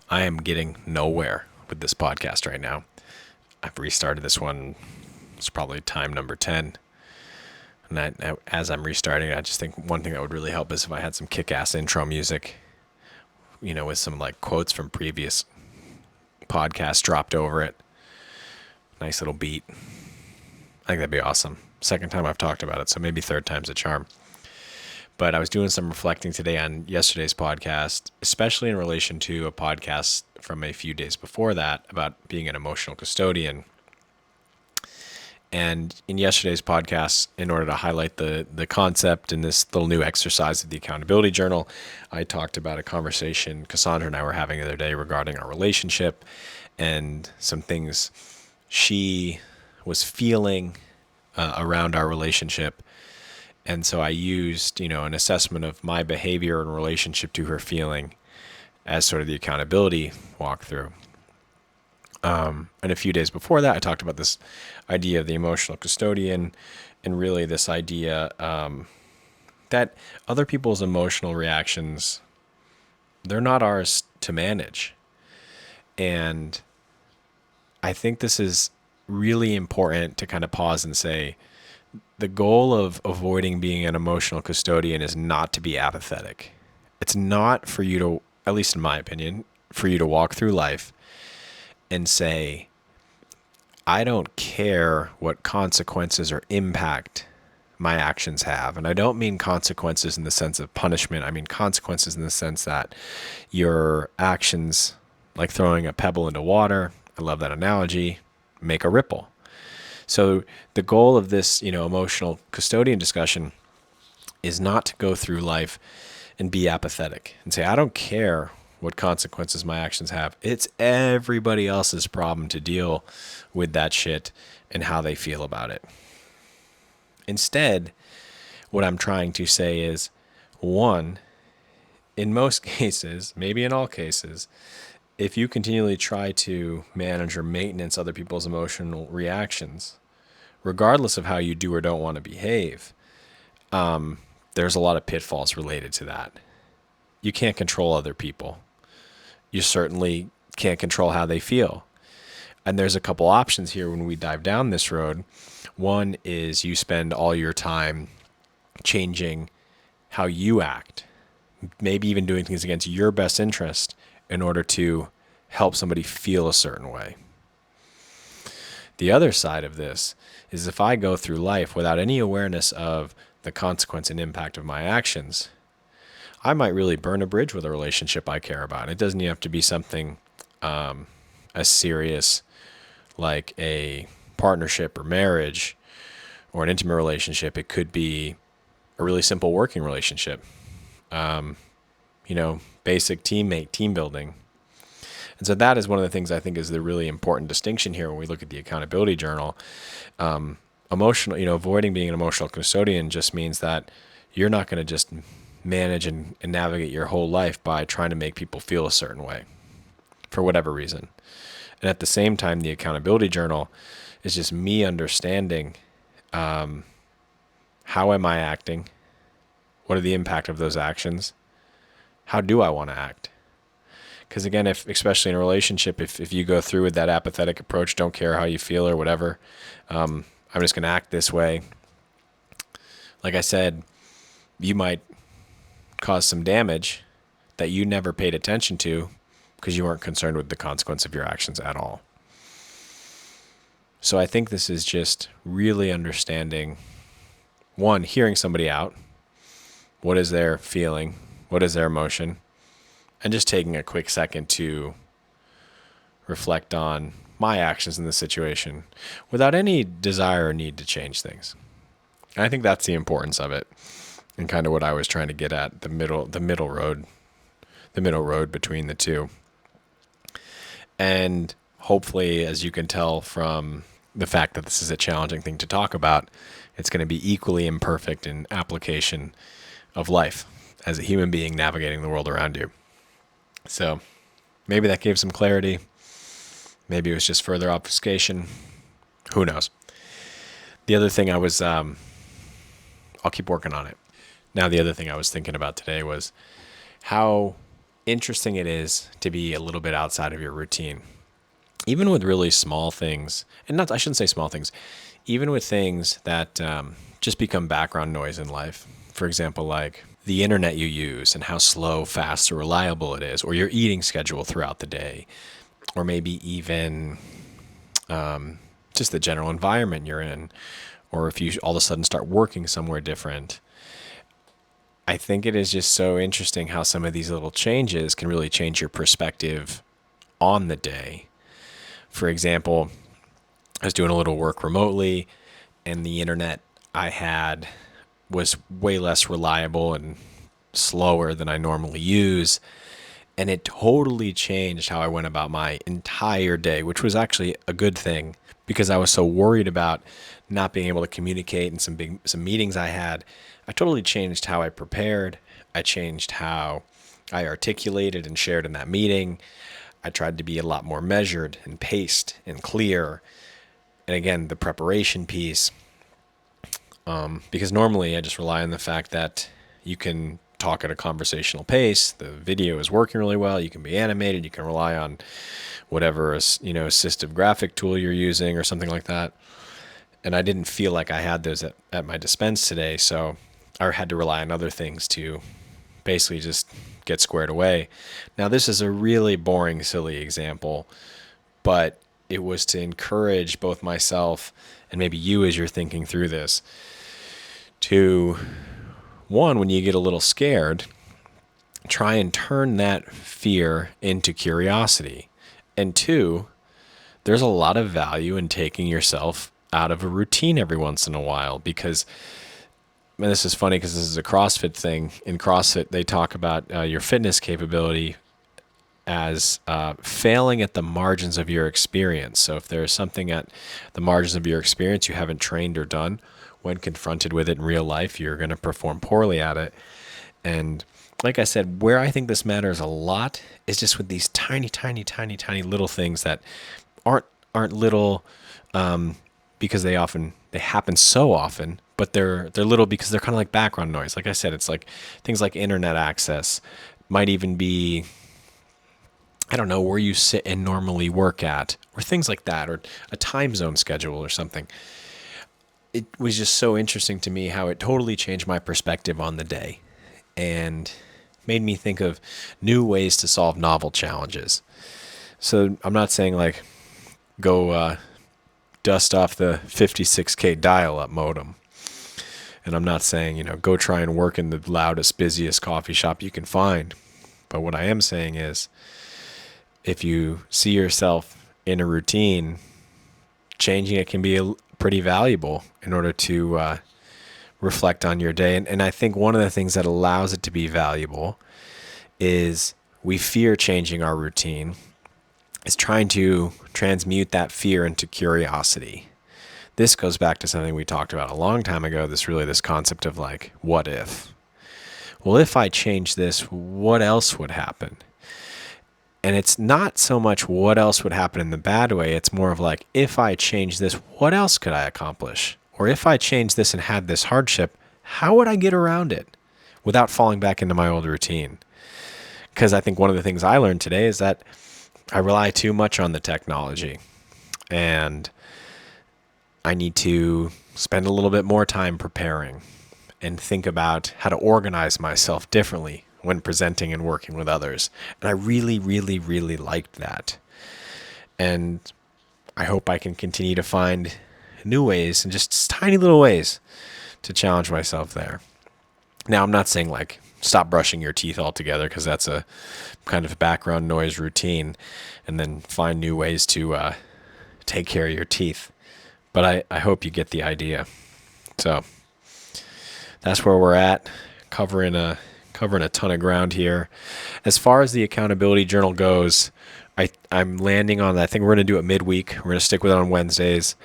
I am getting nowhere with this podcast right now. I've restarted this one. It's probably time number 10. And as I'm restarting, I just think one thing that would really help is if I had some kick-ass intro music, with some like quotes from previous podcasts dropped over it. Nice little beat. I think that'd be awesome. Second time I've talked about it, so maybe third time's a charm. But I was doing some reflecting today on yesterday's podcast, especially in relation to a podcast from a few days before that about being an emotional custodian. And in yesterday's podcast, in order to highlight the concept in this little new exercise of the accountability journal, I talked about a conversation Cassandra and I were having the other day regarding our relationship and some things she was feeling around our relationship. And so I used, an assessment of my behavior in relationship to her feeling as sort of the accountability walkthrough. And a few days before that, I talked about this idea of the emotional custodian and really this idea that other people's emotional reactions, they're not ours to manage. And I think this is really important to kind of pause and say, the goal of avoiding being an emotional custodian is not to be apathetic. It's not for you to, at least in my opinion, for you to walk through life and say, I don't care what consequences or impact my actions have. And I don't mean consequences in the sense of punishment. I mean consequences in the sense that your actions, like throwing a pebble into water, I love that analogy, make a ripple. So the goal of this, emotional custodian discussion is not to go through life and be apathetic and say, I don't care what consequences my actions have. It's everybody else's problem to deal with that shit and how they feel about it. Instead, what I'm trying to say is, one, in most cases, maybe in all cases, if you continually try to manage or maintenance other people's emotional reactions, regardless of how you do or don't want to behave, there's a lot of pitfalls related to that. You can't control other people. You certainly can't control how they feel. And there's a couple options here when we dive down this road. One is you spend all your time changing how you act, maybe even doing things against your best interest in order to help somebody feel a certain way. The other side of this is if I go through life without any awareness of the consequence and impact of my actions, I might really burn a bridge with a relationship I care about. It doesn't even have to be something as serious like a partnership or marriage or an intimate relationship. It could be a really simple working relationship, basic teammate, team building. And so that is one of the things I think is the really important distinction here when we look at the accountability journal. Avoiding being an emotional custodian just means that you're not going to just manage and navigate your whole life by trying to make people feel a certain way for whatever reason. And at the same time, the accountability journal is just me understanding how am I acting? What are the impact of those actions? How do I want to act? Because again, especially in a relationship, if you go through with that apathetic approach, don't care how you feel or whatever, I'm just going to act this way. Like I said, you might cause some damage that you never paid attention to because you weren't concerned with the consequence of your actions at all. So I think this is just really understanding, one, hearing somebody out. What is their feeling? What is their emotion? And just taking a quick second to reflect on my actions in this situation without any desire or need to change things. And I think that's the importance of it and kind of what I was trying to get at, the middle road between the two. And hopefully, as you can tell from the fact that this is a challenging thing to talk about, it's going to be equally imperfect in application of life as a human being navigating the world around you. So maybe that gave some clarity. Maybe it was just further obfuscation. Who knows? The other thing I'll keep working on it. Now, the other thing I was thinking about today was how interesting it is to be a little bit outside of your routine, even with really small things. And not, I shouldn't say small things, even with things that just become background noise in life. For example, like the internet you use and how slow, fast, or reliable it is, or your eating schedule throughout the day, or maybe even just the general environment you're in, or if you all of a sudden start working somewhere different. I think it is just so interesting how some of these little changes can really change your perspective on the day. For example, I was doing a little work remotely, and the internet I had was way less reliable and slower than I normally use. And it totally changed how I went about my entire day, which was actually a good thing because I was so worried about not being able to communicate in some meetings I had. I totally changed how I prepared. I changed how I articulated and shared in that meeting. I tried to be a lot more measured and paced and clear. And again, the preparation piece, because normally I just rely on the fact that you can talk at a conversational pace. The video is working really well. You can be animated. You can rely on whatever assistive graphic tool you're using or something like that. And I didn't feel like I had those at my dispense today, so I had to rely on other things to basically just get squared away. Now, this is a really boring, silly example, but it was to encourage both myself and maybe you as you're thinking through this to, one, when you get a little scared, try and turn that fear into curiosity. And two, there's a lot of value in taking yourself out of a routine every once in a while because, and this is funny because this is a CrossFit thing. In CrossFit, they talk about your fitness capability as failing at the margins of your experience. So if there's something at the margins of your experience you haven't trained or done, when confronted with it in real life, you're going to perform poorly at it. And like I said, where I think this matters a lot is just with these tiny, tiny, tiny, tiny little things that aren't little because they happen so often, but they're little because they're kind of like background noise. Like I said, it's like things like internet access, might even be, I don't know, where you sit and normally work at, or things like that, or a time zone schedule or something. It was just so interesting to me how it totally changed my perspective on the day and made me think of new ways to solve novel challenges. So I'm not saying like go dust off the 56K dial-up modem. And I'm not saying, go try and work in the loudest, busiest coffee shop you can find. But what I am saying is, if you see yourself in a routine, changing it can be pretty valuable in order to reflect on your day. And I think one of the things that allows it to be valuable is we fear changing our routine. It's trying to transmute that fear into curiosity. This goes back to something we talked about a long time ago, this concept of like, what if? Well, if I change this, what else would happen? And it's not so much what else would happen in the bad way. It's more of like, if I change this, what else could I accomplish? Or if I change this and had this hardship, how would I get around it without falling back into my old routine? Because I think one of the things I learned today is that I rely too much on the technology, and I need to spend a little bit more time preparing and think about how to organize myself differently when presenting and working with others. And I really, really, really liked that. And I hope I can continue to find new ways and just tiny little ways to challenge myself there. Now, I'm not saying like stop brushing your teeth altogether, because that's a kind of background noise routine, and then find new ways to take care of your teeth. But I hope you get the idea. So that's where we're at, covering a ton of ground here. As far as the accountability journal goes, I'm landing on that. I think we're going to do it midweek. We're going to stick with it on Wednesdays.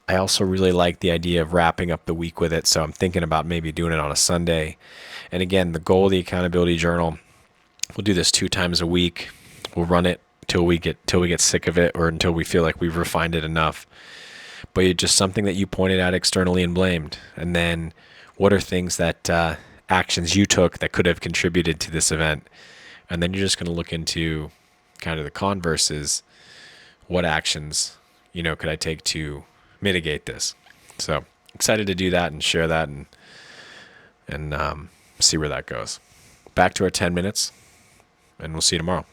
I also really like the idea of wrapping up the week with it, so I'm thinking about maybe doing it on a Sunday. And again, the goal of the accountability journal, we'll do this 2 times a week. We'll run it till we get sick of it, or until we feel like we've refined it enough. But it's just something that you pointed out externally and blamed. And then what are things that actions you took that could have contributed to this event? And then you're just going to look into kind of the converse is what actions, could I take to mitigate this? So excited to do that and share that and see where that goes. Back to our 10 minutes, and we'll see you tomorrow.